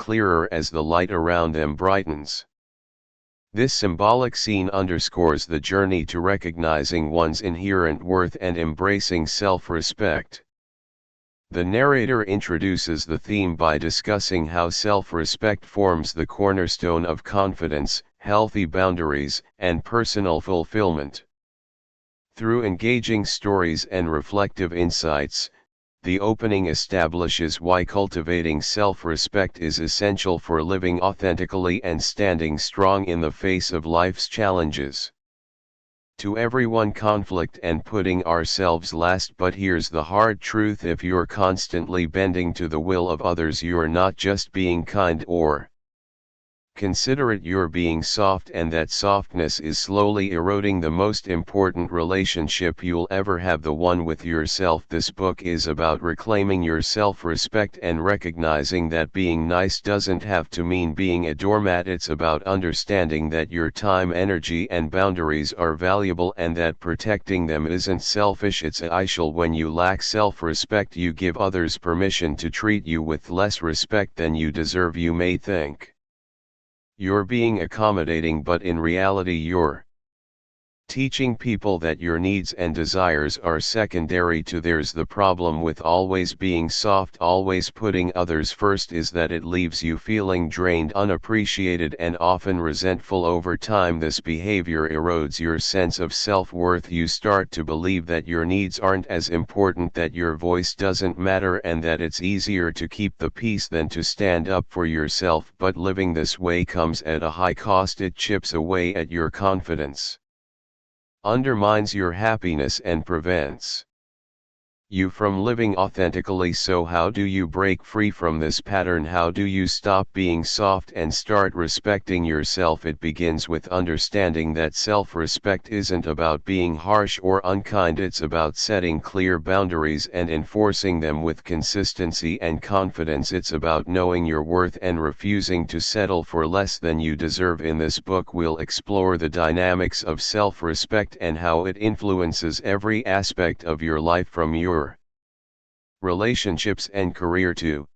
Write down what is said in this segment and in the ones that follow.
clearer as the light around them brightens. This symbolic scene underscores the journey to recognizing one's inherent worth and embracing self-respect. The narrator introduces the theme by discussing how self-respect forms the cornerstone of confidence, healthy boundaries, and personal fulfillment. Through engaging stories and reflective insights, the opening establishes why cultivating self-respect is essential for living authentically and standing strong in the face of life's challenges. To everyone, conflict and putting ourselves last, but here's the hard truth: if you're constantly bending to the will of others, you're not just being kind or considerate, you're being soft, and that softness is slowly eroding the most important relationship you'll ever have, the one with yourself. This book is about reclaiming your self-respect and recognizing that being nice doesn't have to mean being a doormat. It's about understanding that your time, energy, and boundaries are valuable and that protecting them isn't selfish, it's essential. When you lack self-respect, you give others permission to treat you with less respect than you deserve. You may think you're being accommodating, but in reality you're teaching people that your needs and desires are secondary to theirs. The problem with always being soft, always putting others first, is that it leaves you feeling drained, unappreciated, and often resentful. Over time, this behavior erodes your sense of self-worth. You start to believe that your needs aren't as important, that your voice doesn't matter, and that it's easier to keep the peace than to stand up for yourself. But living this way comes at a high cost. It chips away at your confidence, undermines your happiness, and prevents you from living authentically. So how do you break free from this pattern? How do you stop being soft and start respecting yourself? It begins with understanding that self-respect isn't about being harsh or unkind. It's about setting clear boundaries and enforcing them with consistency and confidence. It's about knowing your worth and refusing to settle for less than you deserve. In this book, we'll explore the dynamics of self-respect and how it influences every aspect of your life, from your relationships and career to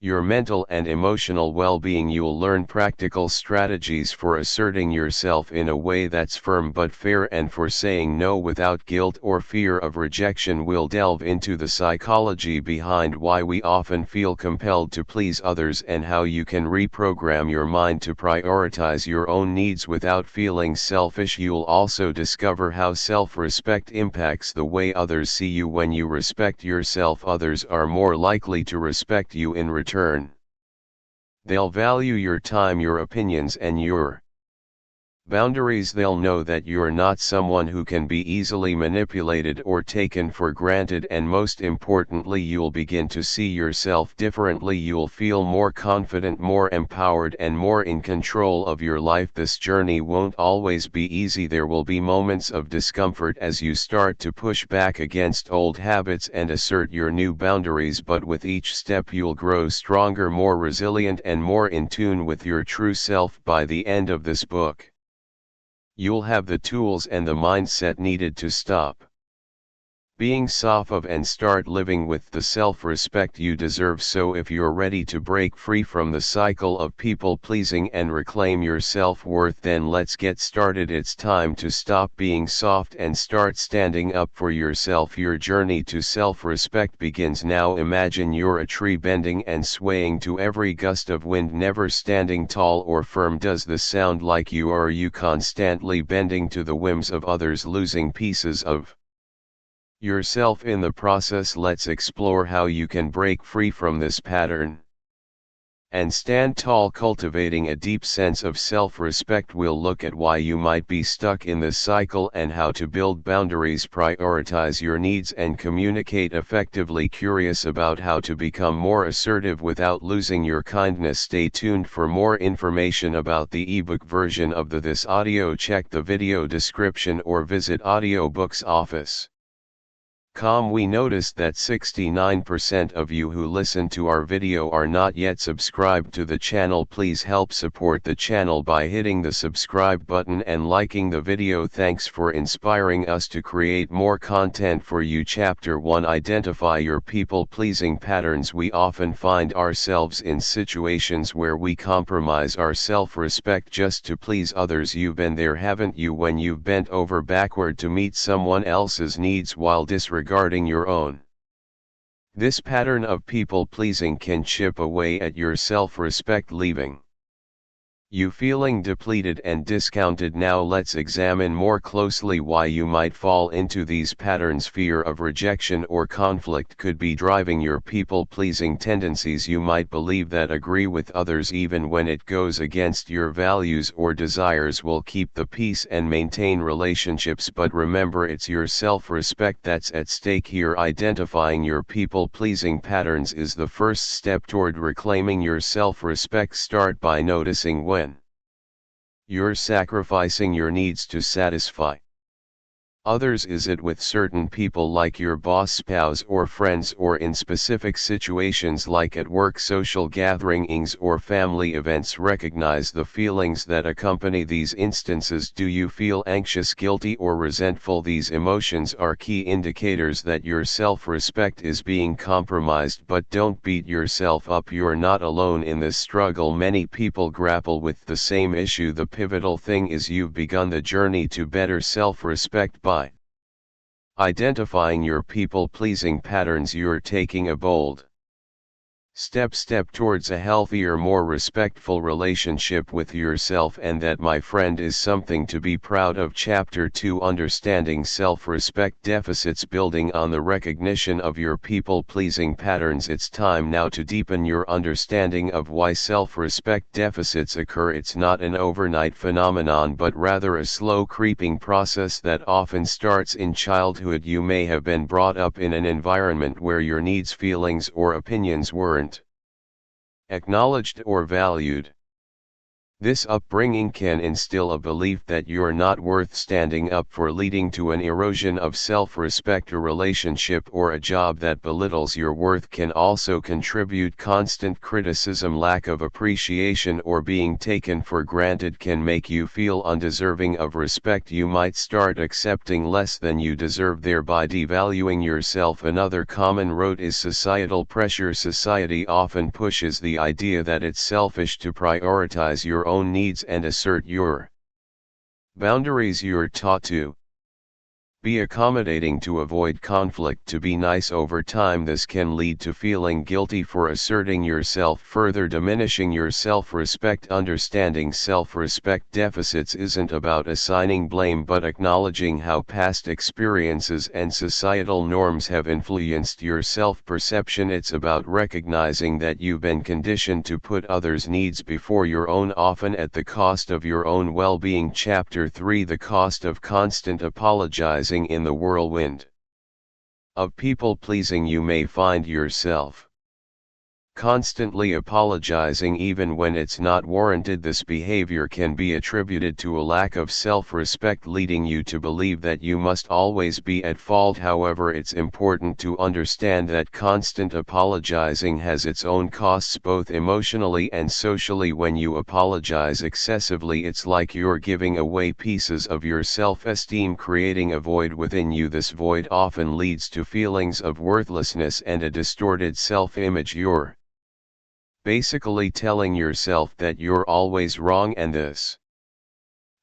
your mental and emotional well-being. You'll learn practical strategies for asserting yourself in a way that's firm but fair, and for saying no without guilt or fear of rejection. We'll delve into the psychology behind why we often feel compelled to please others, and how you can reprogram your mind to prioritize your own needs without feeling selfish. You'll also discover how self-respect impacts the way others see you. When you respect yourself, others are more likely to respect you in return. They'll value your time, your opinions, and your boundaries. They'll know that you're not someone who can be easily manipulated or taken for granted, and most importantly, you'll begin to see yourself differently. You'll feel more confident, more empowered, and more in control of your life. This journey won't always be easy. There will be moments of discomfort as you start to push back against old habits and assert your new boundaries, but with each step you'll grow stronger, more resilient, and more in tune with your true self. By the end of this book, you'll have the tools and the mindset needed to stop being soft and start living with the self-respect you deserve. So if you're ready to break free from the cycle of people pleasing and reclaim your self-worth, then let's get started. It's time to stop being soft and start standing up for yourself. Your journey to self-respect begins now. Imagine you're a tree, bending and swaying to every gust of wind, never standing tall or firm. Does this sound like you? Or are you constantly bending to the whims of others, losing pieces of yourself in the process? Let's explore how you can break free from this pattern and stand tall, cultivating a deep sense of self-respect. We'll look at why you might be stuck in this cycle and how to build boundaries, prioritize your needs, and communicate effectively. Curious about how to become more assertive without losing your kindness? Stay tuned for more information about the ebook version of this audio. Check the video description or visit Audiobooks office. We noticed that 69% of you who listen to our video are not yet subscribed to the channel. Please help support the channel by hitting the subscribe button and liking the video. Thanks for inspiring us to create more content for you. Chapter 1, Identify your people-pleasing patterns. We often find ourselves in situations where we compromise our self-respect just to please others. You've been there, haven't you, when you've bent over backward to meet someone else's needs while disregarding your own? This pattern of people-pleasing can chip away at your self-respect, leaving you feeling depleted and discounted. Now let's examine more closely why you might fall into these patterns. Fear of rejection or conflict could be driving your people-pleasing tendencies. You might believe that agree with others even when it goes against your values or desires will keep the peace and maintain relationships, but remember, it's your self-respect that's at stake here. Identifying your people-pleasing patterns is the first step toward reclaiming your self-respect. Start by noticing when you're sacrificing your needs to satisfy others. Is it with certain people like your boss, spouse, or friends, or in specific situations like at work, social gatherings, or family events? Recognize the feelings that accompany these instances. Do you feel anxious, guilty, or resentful? These emotions are key indicators that your self-respect is being compromised, but don't beat yourself up. You're not alone in this struggle. Many people grapple with the same issue. The pivotal thing is you've begun the journey to better self-respect by identifying your people-pleasing patterns. You're taking a bold step towards a healthier, more respectful relationship with yourself, and that, my friend, is something to be proud of. Chapter 2, Understanding Self-Respect Deficits. Building on the recognition of your people-pleasing patterns, it's time now to deepen your understanding of why self-respect deficits occur. It's not an overnight phenomenon, but rather a slow creeping process that often starts in childhood. You may have been brought up in an environment where your needs, feelings, or opinions weren't acknowledged or valued. This upbringing can instill a belief that you're not worth standing up for, leading to an erosion of self-respect. A relationship or a job that belittles your worth can also contribute. Constant criticism, lack of appreciation, or being taken for granted can make you feel undeserving of respect. You might start accepting less than you deserve, thereby devaluing yourself. Another common root is societal pressure. Society often pushes the idea that it's selfish to prioritize your own needs and assert your boundaries. You're taught to be accommodating to avoid conflict, to be nice. Over time, this can lead to feeling guilty for asserting yourself, further diminishing your self-respect. Understanding self-respect deficits isn't about assigning blame, but acknowledging how past experiences and societal norms have influenced your self-perception. It's about recognizing that you've been conditioned to put others' needs before your own, often at the cost of your own well-being. Chapter 3, The Cost of Constant Apologizing. In the whirlwind of people-pleasing, you may find yourself constantly apologizing even when it's not warranted. This behavior can be attributed to a lack of self-respect, leading you to believe that you must always be at fault. However, it's important to understand that constant apologizing has its own costs, both emotionally and socially. When you apologize excessively, it's like you're giving away pieces of your self-esteem, creating a void within you. This void often leads to feelings of worthlessness and a distorted self-image. You're basically telling yourself that you're always wrong, and this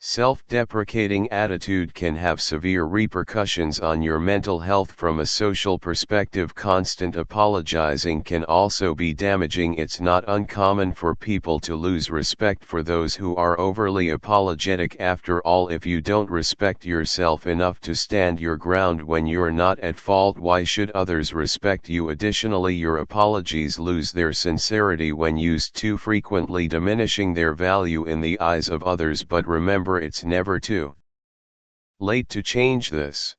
self-deprecating attitude can have severe repercussions on your mental health. From a social perspective, constant apologizing can also be damaging. It's not uncommon for people to lose respect for those who are overly apologetic. After all, if you don't respect yourself enough to stand your ground when you're not at fault, why should others respect you? Additionally, your apologies lose their sincerity when used too frequently, diminishing their value in the eyes of others. But remember, it's never too late to change this.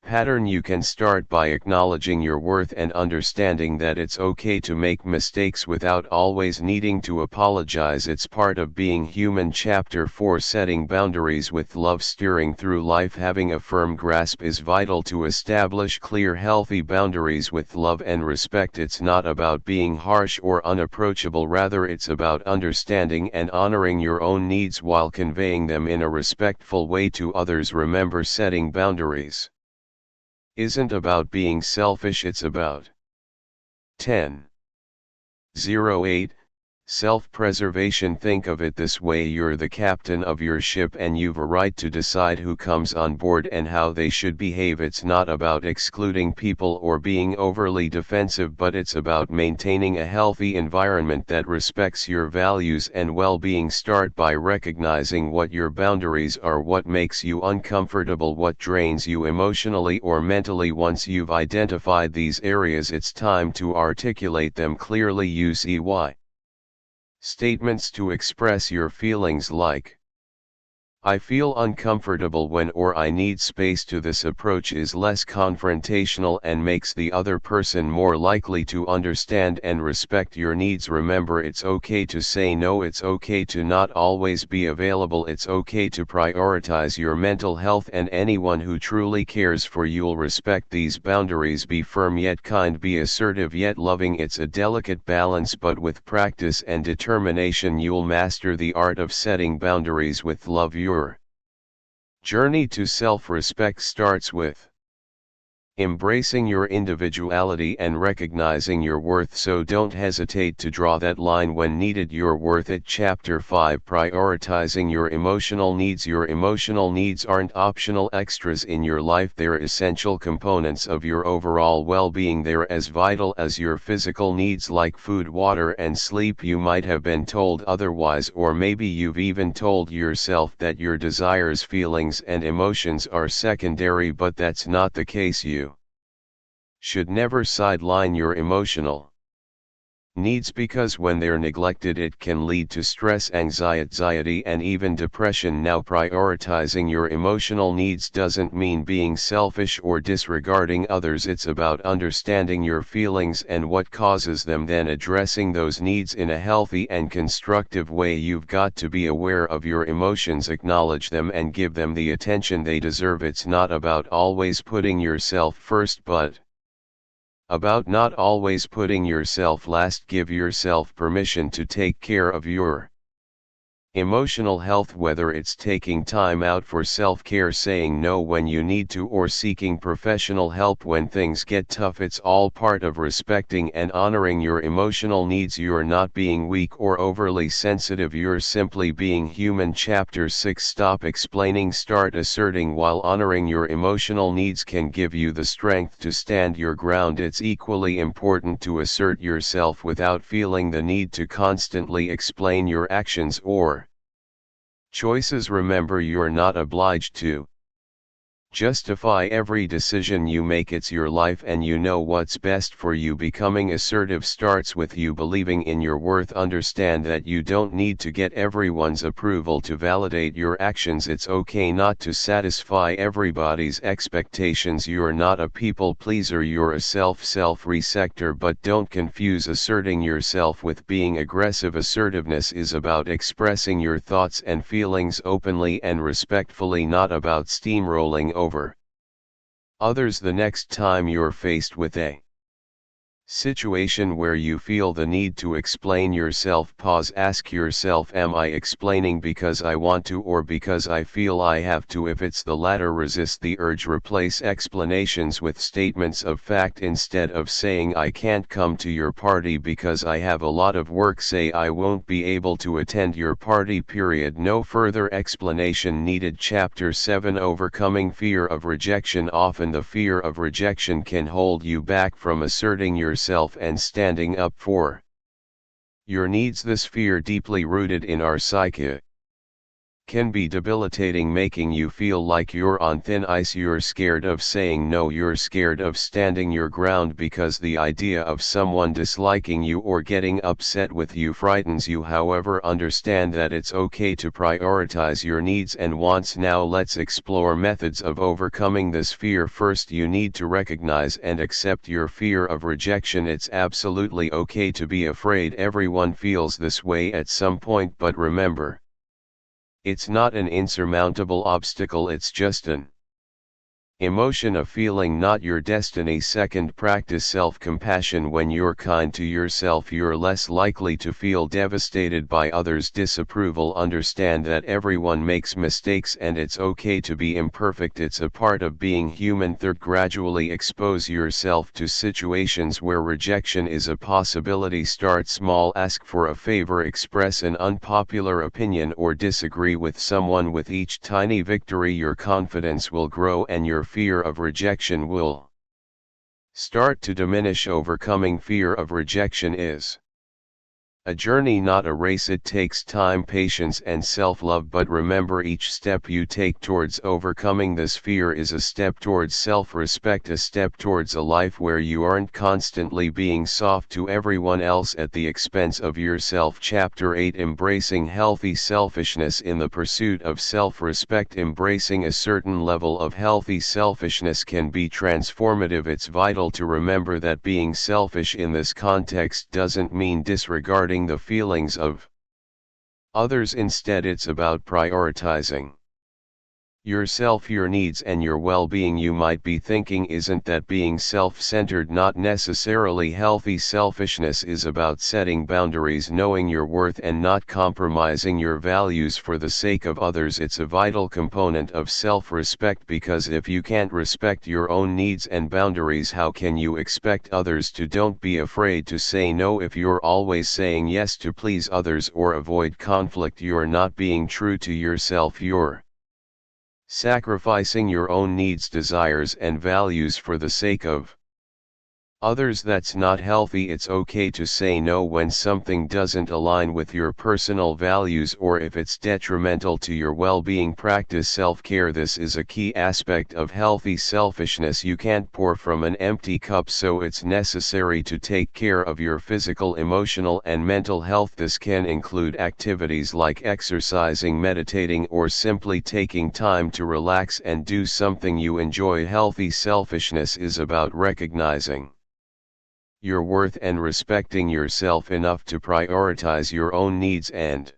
Pattern. You can start by acknowledging your worth and understanding that it's okay to make mistakes without always needing to apologize. It's part of being human. Chapter 4, Setting Boundaries with Love. Steering through life, having a firm grasp is vital to establish clear, healthy boundaries with love and respect. It's not about being harsh or unapproachable, rather it's about understanding and honoring your own needs while conveying them in a respectful way to others. Remember, setting boundaries isn't about being selfish, it's about 10:08 self-preservation. Think of it this way: you're the captain of your ship and you've a right to decide who comes on board and how they should behave. It's not about excluding people or being overly defensive, but it's about maintaining a healthy environment that respects your values and well-being. Start by recognizing what your boundaries are, what makes you uncomfortable, what drains you emotionally or mentally. Once you've identified these areas, it's time to articulate them clearly. Use EY statements to express your feelings, like "I feel uncomfortable when," or "I need space." To this approach is less confrontational and makes the other person more likely to understand and respect your needs. Remember, it's okay to say no, it's okay to not always be available, it's okay to prioritize your mental health, and anyone who truly cares for you'll respect these boundaries. Be firm yet kind, be assertive yet loving. It's a delicate balance, but with practice and determination you'll master the art of setting boundaries with love. Your journey to self-respect starts with embracing your individuality and recognizing your worth, so don't hesitate to draw that line when needed. You're worth it. Chapter 5, Prioritizing Your Emotional Needs. Your emotional needs aren't optional extras in your life, they're essential components of your overall well-being. They're as vital as your physical needs like food, water, and sleep. You might have been told otherwise, or maybe you've even told yourself that your desires, feelings, and emotions are secondary, but that's not the case. You should never sideline your emotional needs, because when they're neglected it can lead to stress, anxiety, and even depression. Now, prioritizing your emotional needs doesn't mean being selfish or disregarding others. It's about understanding your feelings and what causes them, then addressing those needs in a healthy and constructive way. You've got to be aware of your emotions, acknowledge them, and give them the attention they deserve. It's not about always putting yourself first, but about not always putting yourself last. Give yourself permission to take care of your emotional health, whether it's taking time out for self-care, saying no when you need to, or seeking professional help when things get tough. It's all part of respecting and honoring your emotional needs. You're not being weak or overly sensitive, you're simply being human. Chapter 6, Stop Explaining. Start asserting. While honoring your emotional needs can give you the strength to stand your ground, it's equally important to assert yourself without feeling the need to constantly explain your actions or choices. Remember, you're not obliged to justify every decision you make. It's your life and you know what's best for you. Becoming assertive starts with you believing in your worth. Understand that you don't need to get everyone's approval to validate your actions. It's okay not to satisfy everybody's expectations. You're not a people pleaser, you're a self-respecter. But don't confuse asserting yourself with being aggressive. Assertiveness is about expressing your thoughts and feelings openly and respectfully, not about steamrolling over others. The next time you're faced with a situation where you feel the need to explain yourself, pause. Ask yourself, am I explaining because I want to or because I feel I have to? If it's the latter, resist the urge. Replace explanations with statements of fact. Instead of saying I can't come to your party because I have a lot of work, say I won't be able to attend your party. Period. No further explanation needed. Chapter 7, Overcoming Fear of Rejection. Often the fear of rejection can hold you back from asserting yourself and standing up for your needs. This fear, deeply rooted in our psyche, can be debilitating, making you feel like you're on thin ice. You're scared of saying no, you're scared of standing your ground because the idea of someone disliking you or getting upset with you frightens you. However, understand that it's okay to prioritize your needs and wants. Now let's explore methods of overcoming this fear. First, you need to recognize and accept your fear of rejection. It's absolutely okay to be afraid. Everyone feels this way at some point, but remember, it's not an insurmountable obstacle, it's just an emotion, a feeling, not your destiny. Second, practice self-compassion. When you're kind to yourself, you're less likely to feel devastated by others' disapproval. Understand that everyone makes mistakes and it's okay to be imperfect. It's a part of being human. Third, gradually expose yourself to situations where rejection is a possibility. Start small, ask for a favor, express an unpopular opinion, or disagree with someone. With each tiny victory, your confidence will grow and your fear of rejection will start to diminish. Overcoming fear of rejection is a journey, not a race. It takes time, patience, and self-love, but remember, each step you take towards overcoming this fear is a step towards self-respect, a step towards a life where you aren't constantly being soft to everyone else at the expense of yourself. Chapter 8: Embracing healthy selfishness. In the pursuit of self-respect, embracing a certain level of healthy selfishness can be transformative. It's vital to remember that being selfish in this context doesn't mean disregarding the feelings of others. Instead, it's about prioritizing yourself, your needs, and your well-being. You might be thinking, isn't that being self-centered? Not necessarily. Healthy selfishness is about setting boundaries, knowing your worth, and not compromising your values for the sake of others. It's a vital component of self-respect, because if you can't respect your own needs and boundaries, how can you expect others to? Don't be afraid to say no. If you're always saying yes to please others or avoid conflict, you're not being true to yourself. You're sacrificing your own needs, desires, and values for the sake of others. That's not healthy. It's okay to say no when something doesn't align with your personal values or if it's detrimental to your well-being. Practice self-care. This is a key aspect of healthy selfishness. You can't pour from an empty cup, so it's necessary to take care of your physical, emotional, and mental health. This can include activities like exercising, meditating, or simply taking time to relax and do something you enjoy. Healthy selfishness is about recognizing your worth and respecting yourself enough to prioritize your own needs and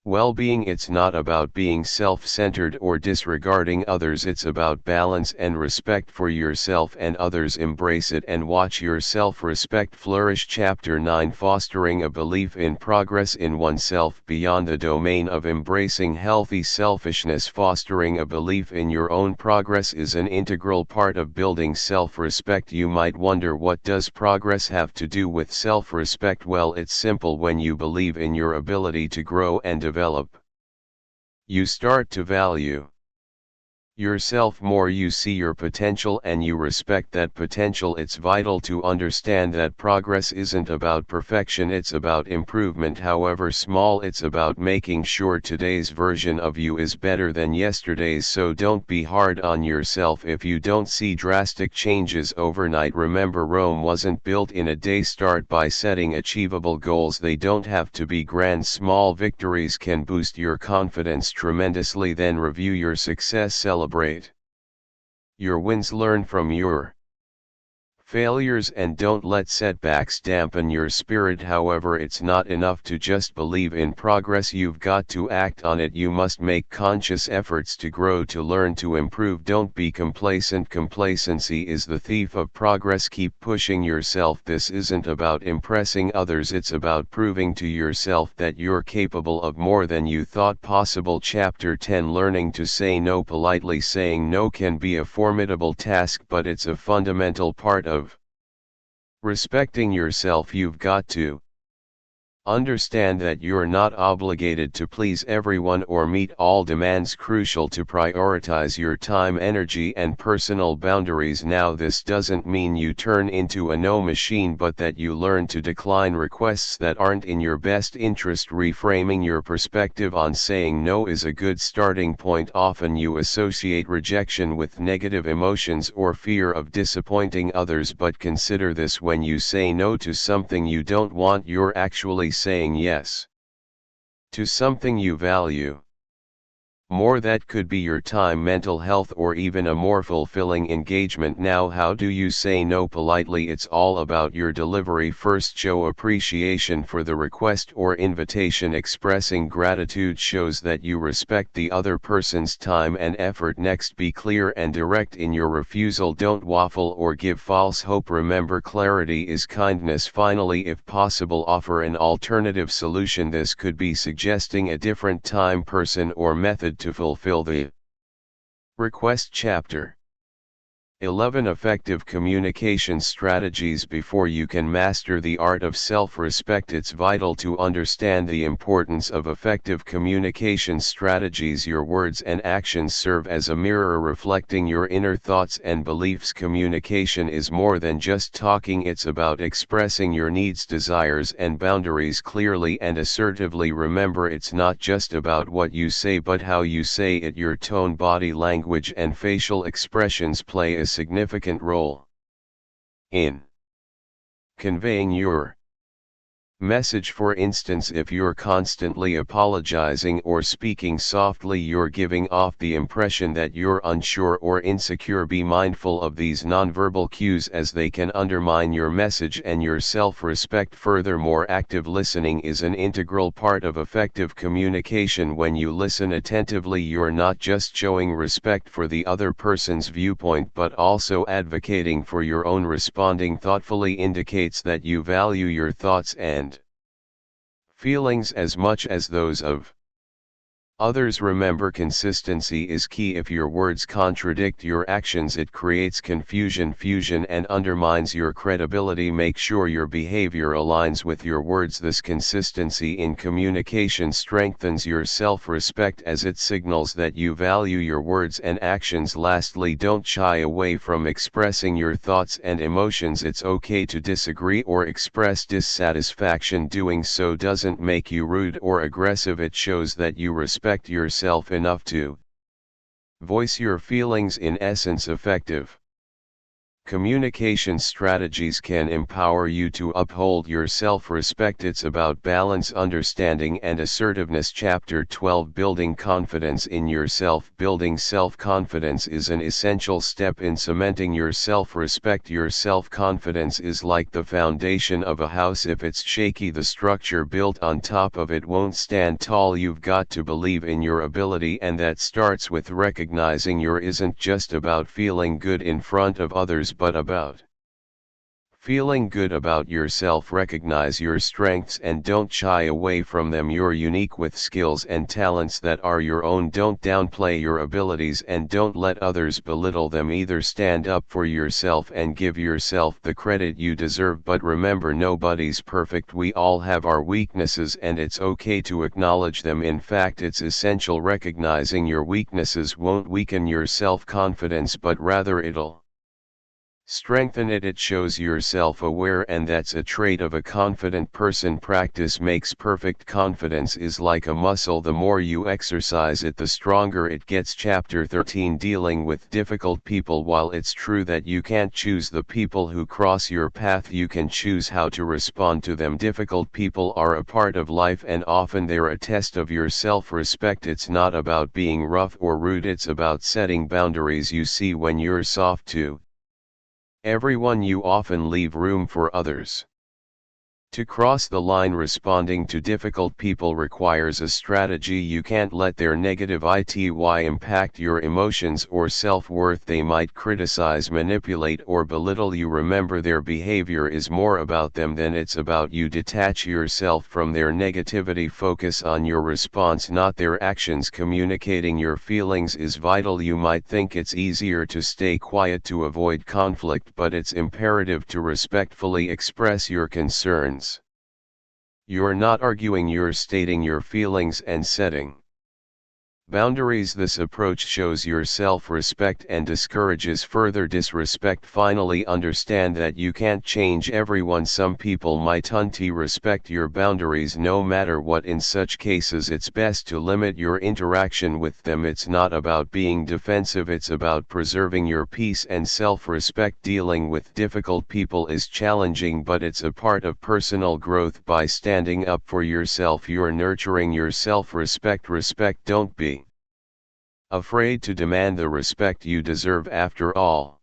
well-being. It's not about being self-centered or disregarding others. It's about balance and respect for yourself and others. Embrace it and watch your self-respect flourish. Chapter 9: Fostering a belief in progress in oneself. Beyond the domain of embracing healthy selfishness, fostering a belief in your own progress is an integral part of building self-respect. You might wonder, what does progress have to do with self-respect? Well, it's simple. When you believe in your ability to grow and develop, you start to value yourself more. You see your potential and you respect that potential. It's vital to understand that progress isn't about perfection, it's about improvement. However small, it's about making sure today's version of you is better than yesterday's. So don't be hard on yourself if you don't see drastic changes overnight. Remember, Rome wasn't built in a day. Start by setting achievable goals. They don't have to be grand. Small victories can boost your confidence tremendously. Then review your success, celebrate your wins, learn from your failures, and don't let setbacks dampen your spirit. However, it's not enough to just believe in progress. You've got to act on it. You must make conscious efforts to grow, to learn, to improve. Don't be complacent. Complacency is the thief of progress. Keep pushing yourself. This isn't about impressing others, it's about proving to yourself that you're capable of more than you thought possible. Chapter 10: Learning to say no politely. Saying no can be a formidable task, but it's a fundamental part of respecting yourself. You've got to Understand that you're not obligated to please everyone or meet all demands. Crucial to prioritize your time, energy and personal boundaries. Now this doesn't mean you turn into a no machine, but that you learn to decline requests that aren't in your best interest. Reframing your perspective on saying no is a good starting point. Often you associate rejection with negative emotions or fear of disappointing others, but consider this: when you say no to something you don't want, you're actually saying yes to something you value more. That could be your time, mental health, or even a more fulfilling engagement. Now, how do you say no politely? It's all about your delivery. First, show appreciation for the request or invitation. Expressing gratitude shows that you respect the other person's time and effort. Next, be clear and direct in your refusal. Don't waffle or give false hope. Remember, clarity is kindness. Finally, if possible, offer an alternative solution. This could be suggesting a different time, person, or method to fulfill the request. Chapter 11: Effective Communication Strategies. Before you can master the art of self-respect, it's vital to understand the importance of effective communication strategies. Your words and actions serve as a mirror reflecting your inner thoughts and beliefs. Communication is more than just talking, it's about expressing your needs, desires, and boundaries clearly and assertively. Remember, it's not just about what you say, but how you say it. Your tone, body language, and facial expressions play a significant role in conveying your message. For instance, if you're constantly apologizing or speaking softly, you're giving off the impression that you're unsure or insecure. Be mindful of these nonverbal cues, as they can undermine your message and your self-respect. Furthermore, active listening is an integral part of effective communication. When you listen attentively, you're not just showing respect for the other person's viewpoint, but also advocating for your own. Responding thoughtfully indicates that you value your thoughts and feelings as much as those of others. Remember, consistency is key. If your words contradict your actions, it creates confusion and undermines your credibility. Make sure your behavior aligns with your words. This consistency in communication strengthens your self-respect, as it signals that you value your words and actions. Lastly, don't shy away from expressing your thoughts and emotions. It's okay to disagree or express dissatisfaction. Doing so doesn't make you rude or aggressive. It shows that you respect yourself enough to voice your feelings. In essence, effective communication strategies can empower you to uphold your self-respect. It's about balance, understanding, and assertiveness. Chapter 12: Building Confidence in Yourself. Building self-confidence is an essential step in cementing your self-respect. Your self-confidence is like the foundation of a house. If it's shaky, the structure built on top of it won't stand tall. You've got to believe in your ability, and that starts with recognizing your isn't just about feeling good in front of others, but about feeling good about yourself. Recognize your strengths and don't shy away from them. You're unique with skills and talents that are your own. Don't downplay your abilities and don't let others belittle them either. Stand up for yourself and give yourself the credit you deserve. But remember, nobody's perfect. We all have our weaknesses, and it's okay to acknowledge them. In fact, it's essential. Recognizing your weaknesses won't weaken your self-confidence, but rather it'll strengthen it. It shows you're self-aware, and that's a trait of a confident person. Practice makes perfect. Confidence is like a muscle. The more you exercise it, the stronger it gets. Chapter 13: Dealing with Difficult People. While it's true that you can't choose the people who cross your path, you can choose how to respond to them. Difficult people are a part of life, and often they're a test of your self-respect. It's not about being rough or rude, it's about setting boundaries. You see, when you're soft to everyone, you often leave room for others to cross the line. Responding to difficult people requires a strategy. You can't let their negativity impact your emotions or self-worth. They might criticize, manipulate, or belittle you. Remember, their behavior is more about them than it's about you. Detach yourself from their negativity. Focus on your response, not their actions. Communicating your feelings is vital. You might think it's easier to stay quiet to avoid conflict, but it's imperative to respectfully express your concerns, You're not arguing, you're stating your feelings and setting boundaries. This approach shows your self-respect and discourages further disrespect. Finally, understand that you can't change everyone. Some people might respect your boundaries no matter what. In such cases, it's best to limit your interaction with them. It's not about being defensive, it's about preserving your peace and self-respect. Dealing with difficult people is challenging, but it's a part of personal growth. By standing up for yourself, you're nurturing your self-respect. Don't be afraid to demand the respect you deserve. After all,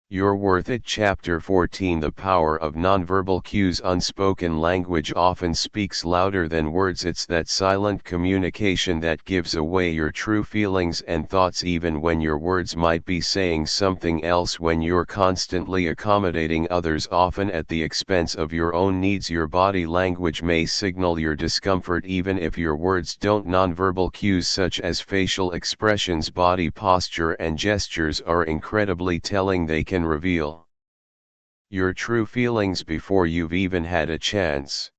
you're worth it. Chapter 14: The Power of Nonverbal Cues. Unspoken language often speaks louder than words. It's that silent communication that gives away your true feelings and thoughts, even when your words might be saying something else. When you're constantly accommodating others, often at the expense of your own needs, your body language may signal your discomfort even if your words don't. Nonverbal cues such as facial expressions, body posture, and gestures are incredibly telling. They can reveal your true feelings before you've even had a chance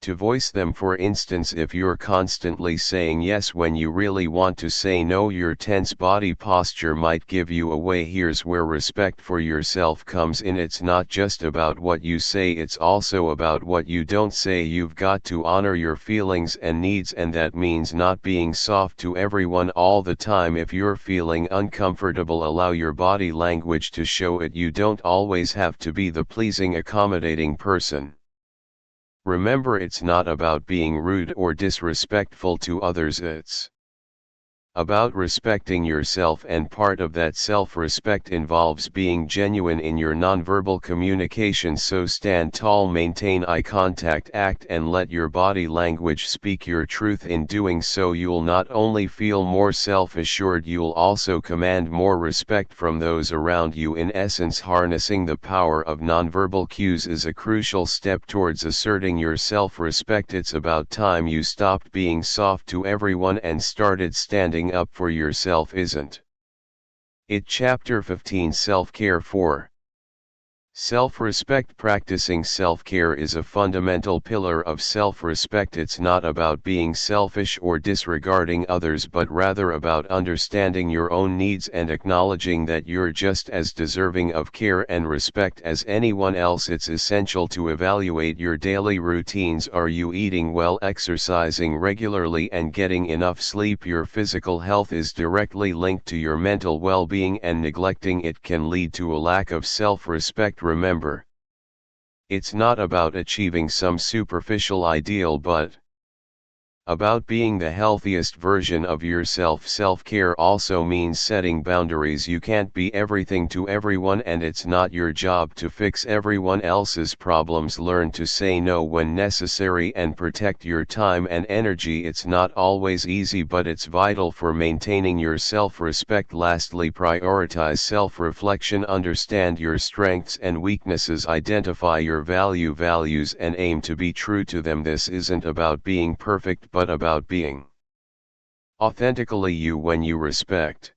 to voice them. For instance, if you're constantly saying yes when you really want to say no, your tense body posture might give you away. Here's where respect for yourself comes in. It's not just about what you say, it's also about what you don't say. You've got to honor your feelings and needs, and that means not being soft to everyone all the time. If you're feeling uncomfortable, allow your body language to show it. You don't always have to be the pleasing, accommodating person. Remember, it's not about being rude or disrespectful to others, it's about respecting yourself, and part of that self-respect involves being genuine in your nonverbal communication. So stand tall, maintain eye contact, act and let your body language speak your truth. In doing so, you'll not only feel more self-assured, you'll also command more respect from those around you. In essence, harnessing the power of nonverbal cues is a crucial step towards asserting your self-respect. It's about time you stopped being soft to everyone and started standing up for yourself, isn't it? Chapter 15: Self-Care. 4. Self-respect. Practicing self-care is a fundamental pillar of self-respect. It's not about being selfish or disregarding others, but rather about understanding your own needs and acknowledging that you're just as deserving of care and respect as anyone else. It's essential to evaluate your daily routines. Are you eating well, exercising regularly, and getting enough sleep? Your physical health is directly linked to your mental well-being, and neglecting it can lead to a lack of self-respect. Remember, it's not about achieving some superficial ideal, but about being the healthiest version of yourself. Self-care also means setting boundaries. You can't be everything to everyone, and it's not your job to fix everyone else's problems. Learn to say no when necessary and protect your time and energy. It's not always easy, but it's vital for maintaining your self-respect. Lastly, prioritize self-reflection. Understand your strengths and weaknesses. Identify your values and aim to be true to them. This isn't about being perfect, but about being authentically you. When you respect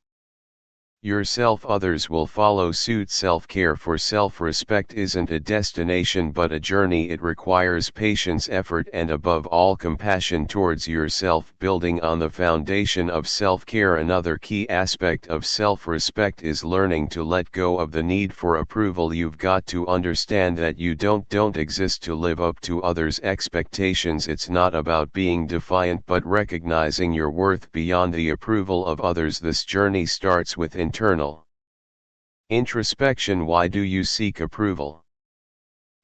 yourself, others will follow suit. Self-care for self-respect isn't a destination but a journey. It requires patience, effort, and above all, compassion towards yourself. Building on the foundation of self-care, another key aspect of self-respect is learning to let go of the need for approval. You've got to understand that you don't exist to live up to others' expectations. It's not about being defiant, but recognizing your worth beyond the approval of others. This journey starts with internal introspection. Why do you seek approval?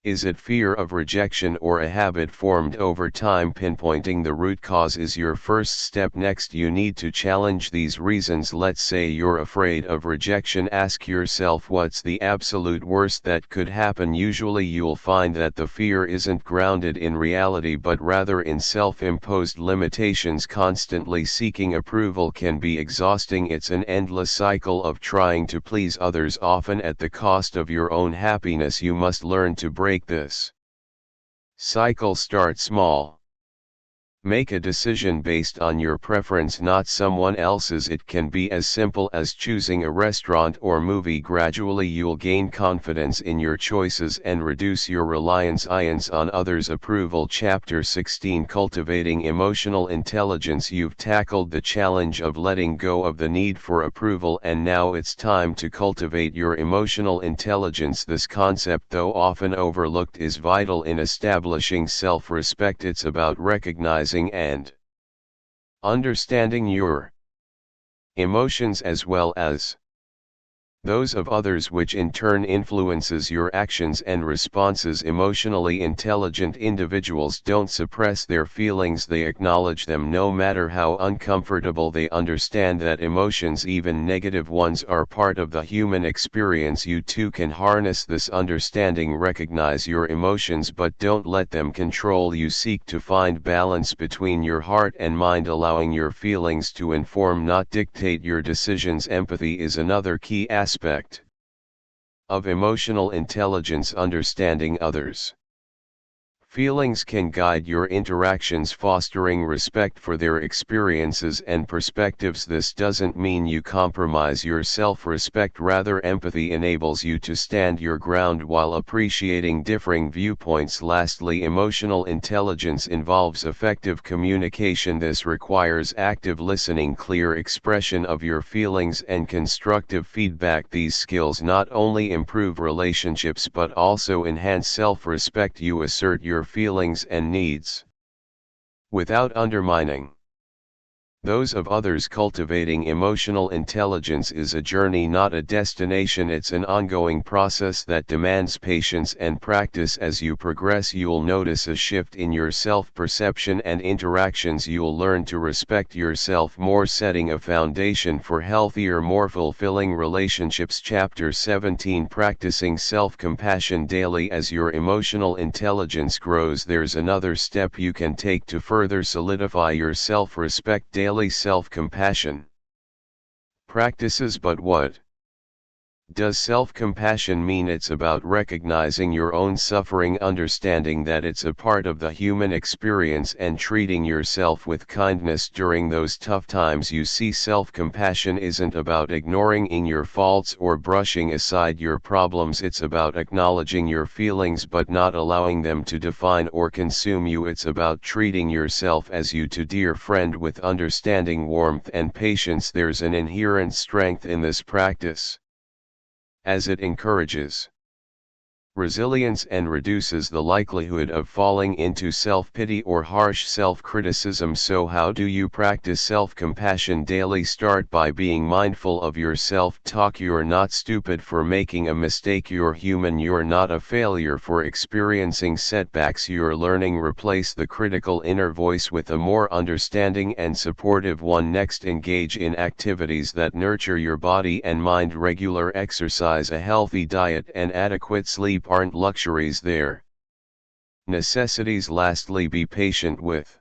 Is it fear of rejection or a habit formed over time? Pinpointing the root cause is your first step. Next, you need to challenge these reasons. Let's say you're afraid of rejection. Ask yourself, what's the absolute worst that could happen? Usually you'll find that the fear isn't grounded in reality, but rather in self-imposed limitations. Constantly seeking approval can be exhausting. It's an endless cycle of trying to please others, often at the cost of your own happiness. You must learn to break this cycle. Start small. Make a decision based on your preference, not someone else's. It can be as simple as choosing a restaurant or movie. Gradually you'll gain confidence in your choices and reduce your reliance on others' approval. Chapter 16, Cultivating Emotional Intelligence. You've tackled the challenge of letting go of the need for approval, and now it's time to cultivate your emotional intelligence. This concept, though often overlooked, is vital in establishing self-respect. It's about recognizing and understanding your emotions as well as those of others, which in turn influences your actions and responses. Emotionally intelligent individuals don't suppress their feelings, they acknowledge them no matter how uncomfortable. They understand that emotions, even negative ones, are part of the human experience. You too can harness this understanding. Recognize your emotions, but don't let them control you. Seek to find balance between your heart and mind, allowing your feelings to inform, not dictate, your decisions. Empathy is another key aspect of emotional intelligence. Understanding others' feelings can guide your interactions, fostering respect for their experiences and perspectives. This doesn't mean you compromise your self-respect, rather, empathy enables you to stand your ground while appreciating differing viewpoints. Lastly, emotional intelligence involves effective communication. This requires active listening, clear expression of your feelings, and constructive feedback. These skills not only improve relationships but also enhance self-respect. You assert your feelings and needs without undermining those of others. Cultivating emotional intelligence is a journey, not a destination. It's an ongoing process that demands patience and practice. As you progress, you'll notice a shift in your self-perception and interactions. You'll learn to respect yourself more, setting a foundation for healthier, more fulfilling relationships. Chapter 17, Practicing Self-Compassion Daily. As your emotional intelligence grows, there's another step you can take to further solidify your self-respect. Daily self-compassion practices. But what does self-compassion mean? It's about recognizing your own suffering, understanding that it's a part of the human experience, and treating yourself with kindness during those tough times. You see, self-compassion isn't about ignoring your faults or brushing aside your problems. It's about acknowledging your feelings but not allowing them to define or consume you. It's about treating yourself as you do, dear friend, with understanding, warmth, and patience. There's an inherent strength in this practice, as it encourages resilience and reduces the likelihood of falling into self-pity or harsh self-criticism. So how do you practice self-compassion daily? Start by being mindful of your self-talk. You're not stupid for making a mistake. You're human. You're not a failure for experiencing setbacks. You're learning. Replace the critical inner voice with a more understanding and supportive one. Next, engage in activities that nurture your body and mind. Regular exercise, a healthy diet, and adequate sleep aren't luxuries, they're necessities. Lastly, be patient with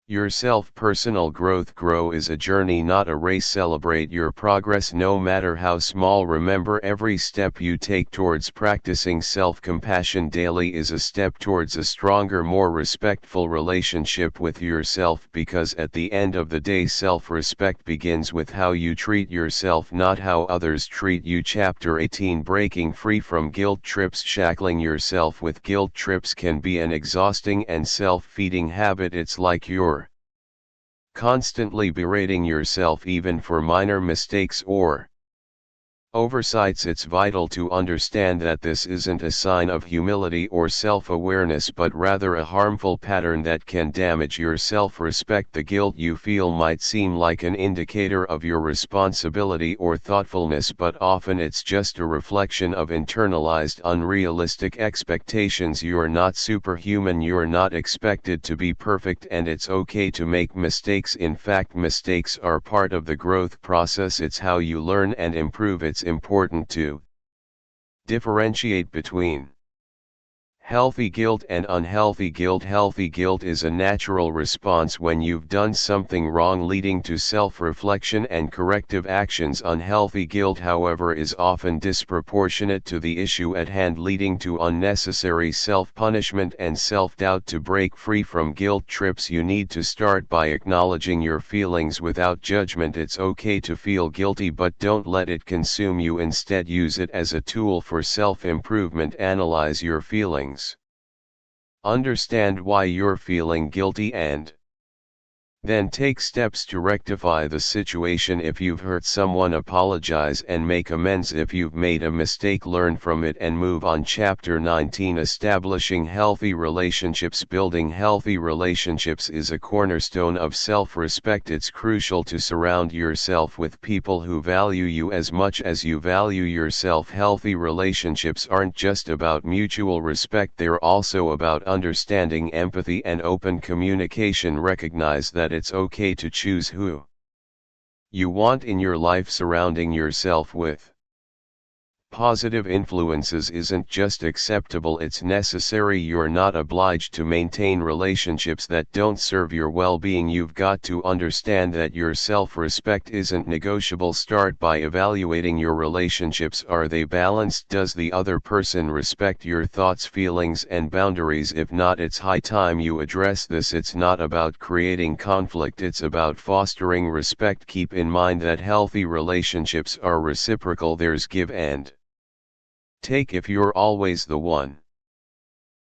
yourself. Personal growth is a journey, not a race. Celebrate your progress, no matter how small. Remember, every step you take towards practicing self-compassion daily is a step towards a stronger, more respectful relationship with yourself, because at the end of the day, self-respect begins with how you treat yourself, not how others treat you. Chapter 18, Breaking Free from Guilt Trips. Shackling yourself with guilt trips can be an exhausting and self-feeding habit. It's like you're constantly berating yourself, even for minor mistakes or oversights. It's vital to understand that this isn't a sign of humility or self-awareness, but rather a harmful pattern that can damage your self-respect. The guilt you feel might seem like an indicator of your responsibility or thoughtfulness, but often it's just a reflection of internalized unrealistic expectations. You're not superhuman. You're not expected to be perfect, and it's okay to make mistakes. In fact, mistakes are part of the growth process. It's how you learn and improve. It's important to differentiate between Healthy guilt and unhealthy guilt. Healthy guilt is a natural response when you've done something wrong, leading to self-reflection and corrective actions. Unhealthy guilt, however, is often disproportionate to the issue at hand, leading to unnecessary self-punishment and self-doubt. To break free from guilt trips, you need to start by acknowledging your feelings without judgment. It's okay to feel guilty, but don't let it consume you. Instead, use it as a tool for self-improvement. Analyze your feelings. Understand why you're feeling guilty and then take steps to rectify the situation. If you've hurt someone, apologize and make amends. If you've made a mistake, learn from it and move on. Chapter 19: Establishing Healthy Relationships. Building healthy relationships is a cornerstone of self-respect. It's crucial to surround yourself with people who value you as much as you value yourself. Healthy relationships aren't just about mutual respect, they're also about understanding, empathy, and open communication. Recognize that it's okay to choose who you want in your life. Surrounding yourself with positive influences isn't just acceptable, it's necessary. You're not obliged to maintain relationships that don't serve your well-being. You've got to understand that your self-respect isn't negotiable. Start by evaluating your relationships. Are they balanced? Does the other person respect your thoughts, feelings, and boundaries? If not, it's high time you address this. It's not about creating conflict, it's about fostering respect. Keep in mind that healthy relationships are reciprocal. There's give and take. If you're always the one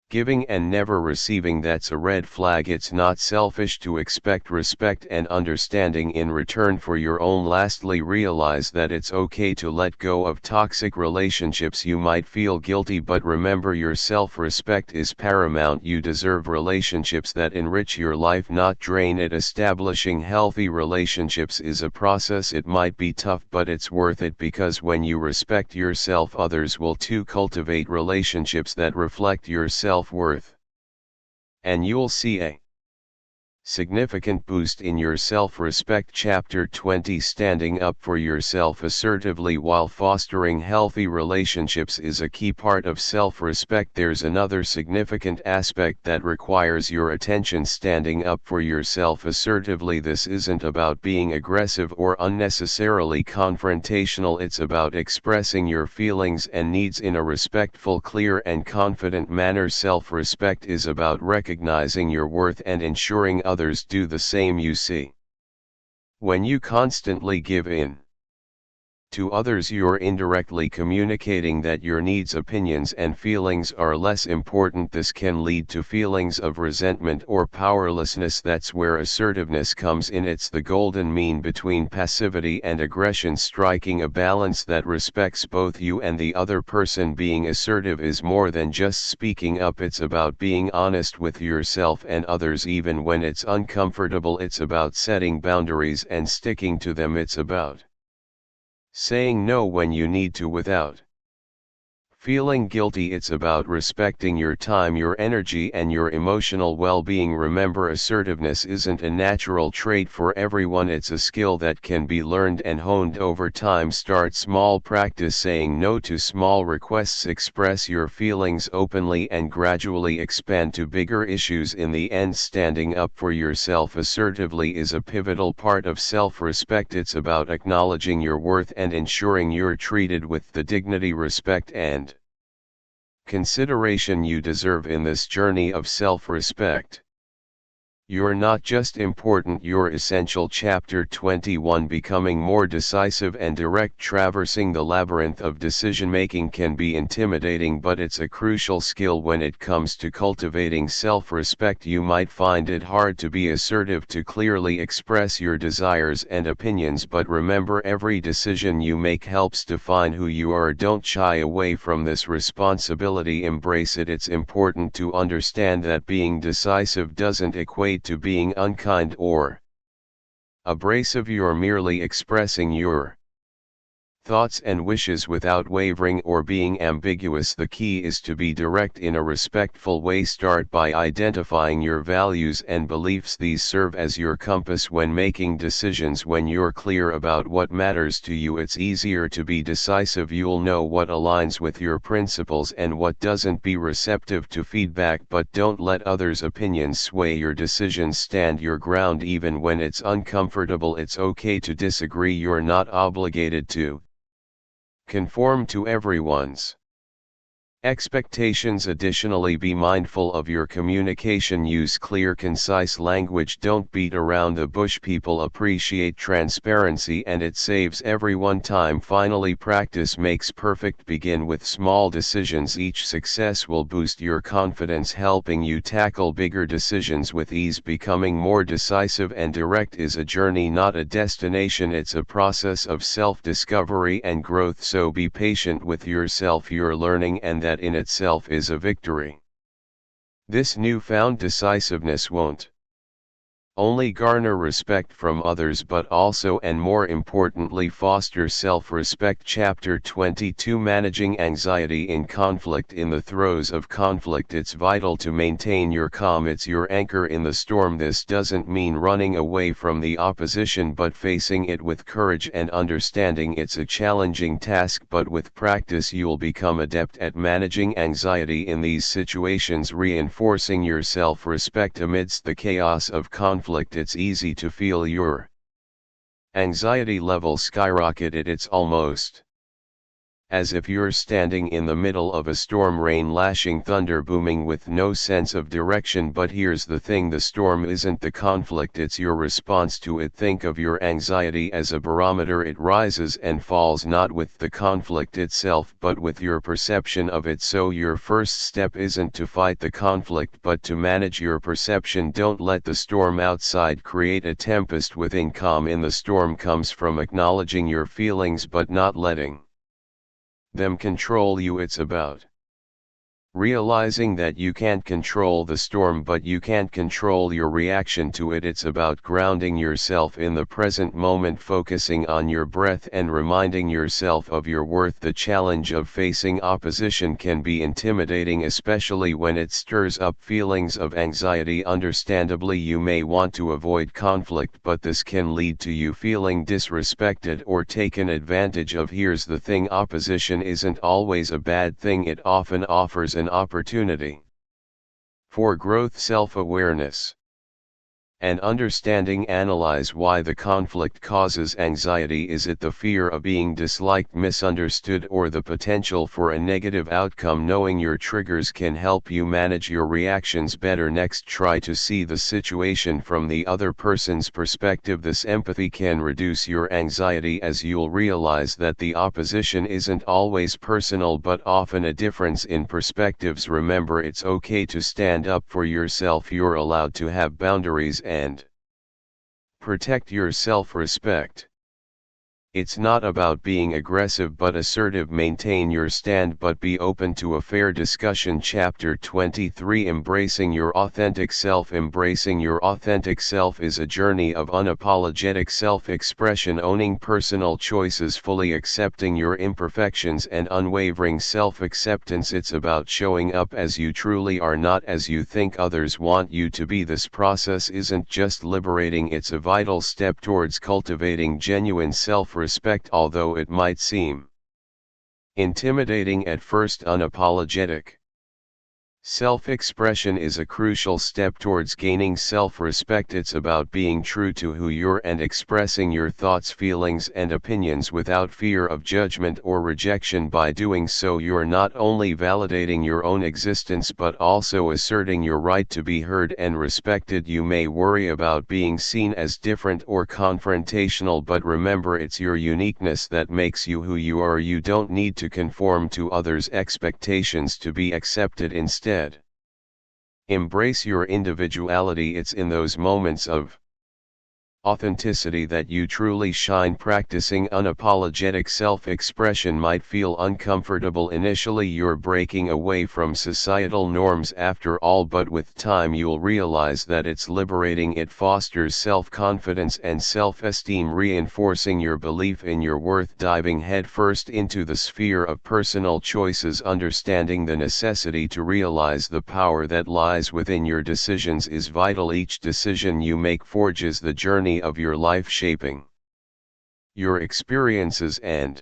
giving and never receiving, that's a red flag. It's not selfish to expect respect and understanding in return for your own. Lastly, realize that it's okay to let go of toxic relationships. You might feel guilty, but remember, your self-respect is paramount. You deserve relationships that enrich your life, not drain it. Establishing healthy relationships is a process. It might be tough, but it's worth it, because when you respect yourself, others will too. Cultivate relationships that reflect your self-worth, and you'll see a significant boost in your self-respect. Chapter 20: Standing up for yourself assertively while fostering healthy relationships is a key part of self-respect. There's another significant aspect that requires your attention: standing up for yourself assertively. This isn't about being aggressive or unnecessarily confrontational, it's about expressing your feelings and needs in a respectful, clear, and confident manner. Self-respect is about recognizing your worth and ensuring others do the same. You see, when you constantly give in to others, you're indirectly communicating that your needs, opinions, and feelings are less important. This can lead to feelings of resentment or powerlessness. That's where assertiveness comes in. It's the golden mean between passivity and aggression, striking a balance that respects both you and the other person. Being assertive is more than just speaking up, it's about being honest with yourself and others even when it's uncomfortable. It's about setting boundaries and sticking to them. It's about saying no when you need to without feeling guilty. It's about respecting your time, your energy, and your emotional well-being. Remember, assertiveness isn't a natural trait for everyone. It's a skill that can be learned and honed over time. Start small, practice saying no to small requests, express your feelings openly, and gradually expand to bigger issues. In the end, standing up for yourself assertively is a pivotal part of self-respect. It's about acknowledging your worth and ensuring you're treated with the dignity, respect, and consideration you deserve. In this journey of self-respect, you're not just important, you're essential. Chapter 21: Becoming More Decisive and Direct. Traversing the labyrinth of decision-making can be intimidating, but it's a crucial skill when it comes to cultivating self-respect. You might find it hard to be assertive, to clearly express your desires and opinions, but remember, every decision you make helps define who you are. Don't shy away from this responsibility, embrace it. It's important to understand that being decisive doesn't equate to being unkind or abrasive. You're merely expressing your thoughts and wishes without wavering or being ambiguous. The key is to be direct in a respectful way. Start by identifying your values and beliefs. These serve as your compass when making decisions. When you're clear about what matters to you, it's easier to be decisive. You'll know what aligns with your principles and what doesn't. Be receptive to feedback, but don't let others' opinions sway your decisions. Stand your ground even when it's uncomfortable. It's okay to disagree. You're not obligated to conform to everyone's expectations. Additionally, be mindful of your communication. Use clear, concise language. Don't beat around the bush. People appreciate transparency and it saves everyone time. Finally, practice makes perfect. Begin with small decisions. Each success will boost your confidence, helping you tackle bigger decisions with ease. Becoming more decisive and direct is a journey, not a destination. It's a process of self-discovery and growth. So be patient with yourself. You're learning, and that in itself is a victory. This newfound decisiveness won't only garner respect from others but also, and more importantly, foster self-respect. Chapter 22: Managing Anxiety in Conflict. In the throes of conflict, it's vital to maintain your calm. It's your anchor in the storm. This doesn't mean running away from the opposition, but facing it with courage and understanding. It's a challenging task, but with practice you'll become adept at managing anxiety in these situations. Reinforcing your self-respect amidst the chaos of conflict. It's easy to feel your anxiety level skyrocket. It's almost as if you're standing in the middle of a storm, rain lashing, thunder booming, with no sense of direction. But here's the thing: the storm isn't the conflict, it's your response to it. Think of your anxiety as a barometer. It rises and falls not with the conflict itself, but with your perception of it. So your first step isn't to fight the conflict, but to manage your perception. Don't let the storm outside create a tempest within. Calm in the storm comes from acknowledging your feelings but not letting them control you. It's about realizing that you can't control the storm, but you can't control your reaction to it. It's about grounding yourself in the present moment, focusing on your breath and reminding yourself of your worth. The challenge of facing opposition can be intimidating, especially when it stirs up feelings of anxiety. Understandably, you may want to avoid conflict, but this can lead to you feeling disrespected or taken advantage of. Here's the thing: opposition isn't always a bad thing. It often offers an opportunity for growth. Self-awareness and understanding. Analyze why the conflict causes anxiety. Is it the fear of being disliked, misunderstood, or the potential for a negative outcome? Knowing your triggers can help you manage your reactions better. Next, try to see the situation from the other person's perspective. This empathy can reduce your anxiety, as you'll realize that the opposition isn't always personal but often a difference in perspectives. Remember, it's okay to stand up for yourself. You're allowed to have boundaries and protect your self-respect. It's not about being aggressive but assertive. Maintain your stand but be open to a fair discussion. Chapter 23: Embracing your authentic self. Embracing your authentic self is a journey of unapologetic self-expression, owning personal choices, fully accepting your imperfections, and unwavering self-acceptance. It's about showing up as you truly are, not as you think others want you to be. This process isn't just liberating, it's a vital step towards cultivating genuine self-respect. Although it might seem intimidating at first, unapologetic self-expression is a crucial step towards gaining self-respect. It's about being true to who you are and expressing your thoughts, feelings, and opinions without fear of judgment or rejection. By doing so, you're not only validating your own existence but also asserting your right to be heard and respected. You may worry about being seen as different or confrontational, but remember, it's your uniqueness that makes you who you are. You don't need to conform to others' expectations to be accepted. Instead, embrace your individuality. It's in those moments of authenticity, that you truly shine. Practicing unapologetic self-expression might feel uncomfortable initially. You're breaking away from societal norms after all, but with time you'll realize that it's liberating. It fosters self-confidence and self-esteem, reinforcing your belief in your worth. Diving headfirst into the sphere of personal choices, understanding the necessity to realize the power that lies within your decisions is vital. Each decision you make forges the journey of your life, shaping your experiences and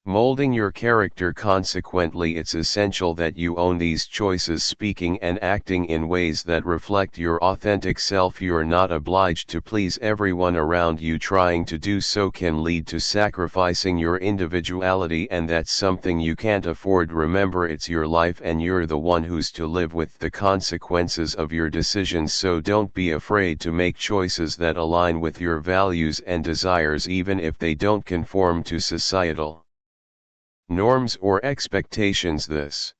molding your character. Consequently, it's essential that you own these choices, speaking and acting in ways that reflect your authentic self. You're not obliged to please everyone around you. Trying to do so can lead to sacrificing your individuality, and that's something you can't afford. Remember, it's your life and you're the one who's to live with the consequences of your decisions, so don't be afraid to make choices that align with your values and desires, even if they don't conform to societal norms or expectations. This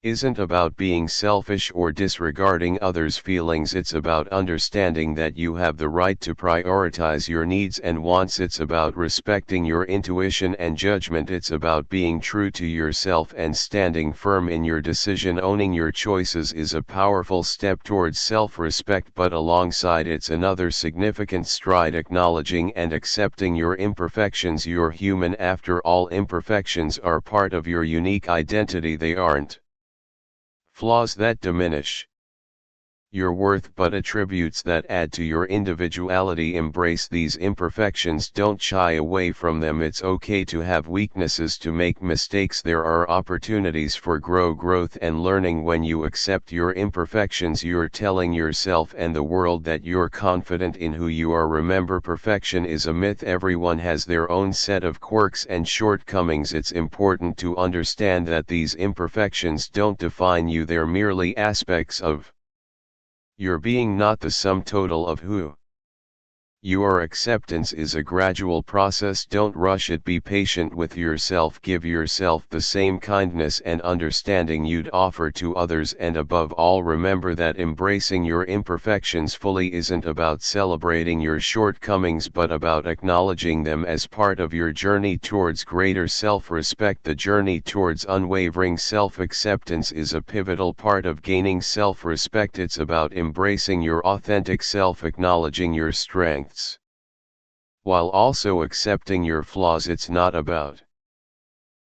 isn't about being selfish or disregarding others' feelings. It's about understanding that you have the right to prioritize your needs and wants. It's about respecting your intuition and judgment. It's about being true to yourself and standing firm in your decision. Owning your choices is a powerful step towards self-respect, but alongside it's another significant stride acknowledging and accepting your imperfections. You're human after all. Imperfections are part of your unique identity. They aren't flaws that diminish your worth, but attributes that add to your individuality. Embrace these imperfections, don't shy away from them. It's okay to have weaknesses, to make mistakes. There are opportunities for growth and learning. When you accept your imperfections, you're telling yourself and the world that you're confident in who you are. Remember, perfection is a myth. Everyone has their own set of quirks and shortcomings. It's important to understand that these imperfections don't define you. They're merely aspects of your being, not the sum total of who you are. Acceptance is a gradual process. Don't rush it. Be patient with yourself. Give yourself the same kindness and understanding you'd offer to others. And above all, remember that embracing your imperfections fully isn't about celebrating your shortcomings, but about acknowledging them as part of your journey towards greater self-respect. The journey towards unwavering self-acceptance is a pivotal part of gaining self-respect. It's about embracing your authentic self, acknowledging your strengths, while also accepting your flaws. It's not about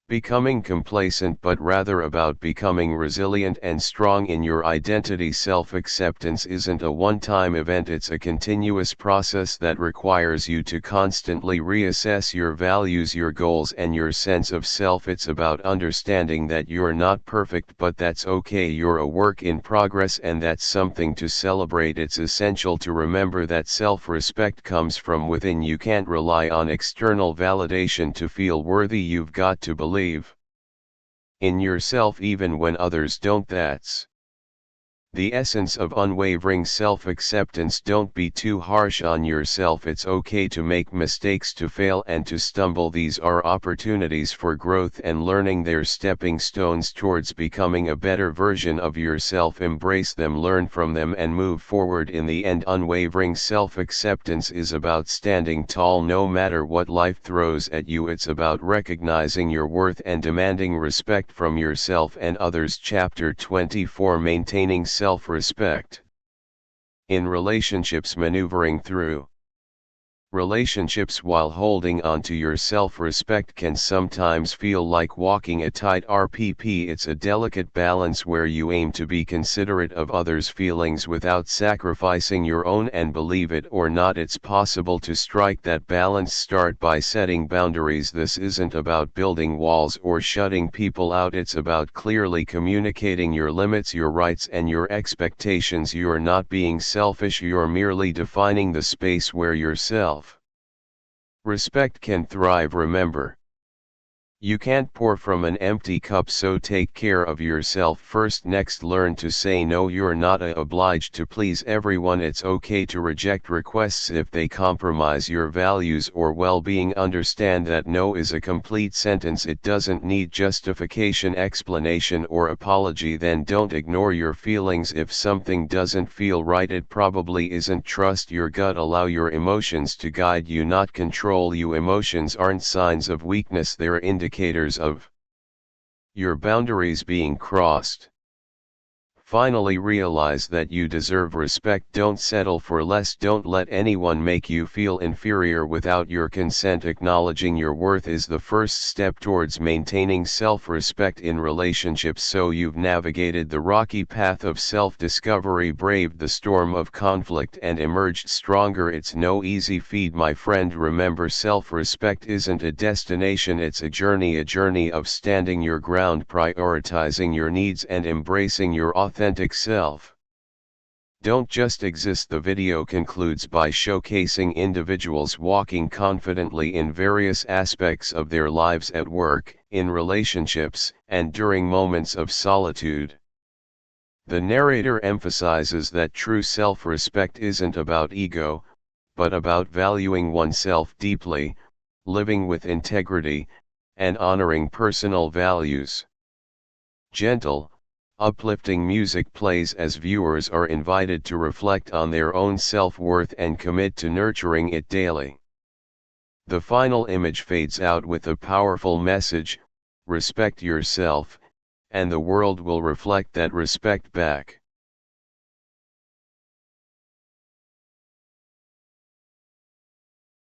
becoming complacent, but rather about becoming resilient and strong in your identity. Self-acceptance isn't a one-time event, it's a continuous process that requires you to constantly reassess your values, your goals, and your sense of self. It's about understanding that you're not perfect, but that's okay. You're a work in progress, and that's something to celebrate. It's essential to remember that self-respect comes from within. You can't rely on external validation to feel worthy. You've got to believe in yourself even when others don't. That's the essence of unwavering self-acceptance. Don't be too harsh on yourself. It's okay to make mistakes, to fail, and to stumble. These are opportunities for growth and learning. They're stepping stones towards becoming a better version of yourself. Embrace them, learn from them, and move forward. In the end, unwavering self-acceptance is about standing tall no matter what life throws at you. It's about recognizing your worth and demanding respect from yourself and others. Chapter 24: Maintaining Self-Respect in Relationships. Maneuvering through relationships while holding on to your self-respect can sometimes feel like walking a tight RPP. It's a delicate balance where you aim to be considerate of others' feelings without sacrificing your own, and believe it or not, it's possible to strike that balance. Start by setting boundaries. This isn't about building walls or shutting people out. It's about clearly communicating your limits, your rights, and your expectations. You're not being selfish, you're merely defining the space where yourself respect can thrive. Remember, You can't pour from an empty cup, so take care of yourself first. Next, learn to say no. You're not obliged to please everyone. It's okay to reject requests if they compromise your values or well-being. Understand that no is a complete sentence. It doesn't need justification, explanation, or apology. Then don't ignore your feelings. If something doesn't feel right, it probably isn't. Trust your gut. Allow your emotions to guide you, not control you. Emotions aren't signs of weakness, they're indicators of your boundaries being crossed. Finally, realize that you deserve respect. Don't settle for less. Don't let anyone make you feel inferior without your consent. Acknowledging your worth is the first step towards maintaining self-respect in relationships. So you've navigated the rocky path of self-discovery, braved the storm of conflict, and emerged stronger. It's no easy feat, my friend. Remember, self-respect isn't a destination, it's a journey of standing your ground, prioritizing your needs, and embracing your authentic self. Don't just exist. The video concludes by showcasing individuals walking confidently in various aspects of their lives, at work, in relationships, and during moments of solitude. The narrator emphasizes that true self-respect isn't about ego, but about valuing oneself deeply, living with integrity, and honoring personal values. Gentle, uplifting music plays as viewers are invited to reflect on their own self-worth and commit to nurturing it daily. The final image fades out with a powerful message: respect yourself, and the world will reflect that respect back.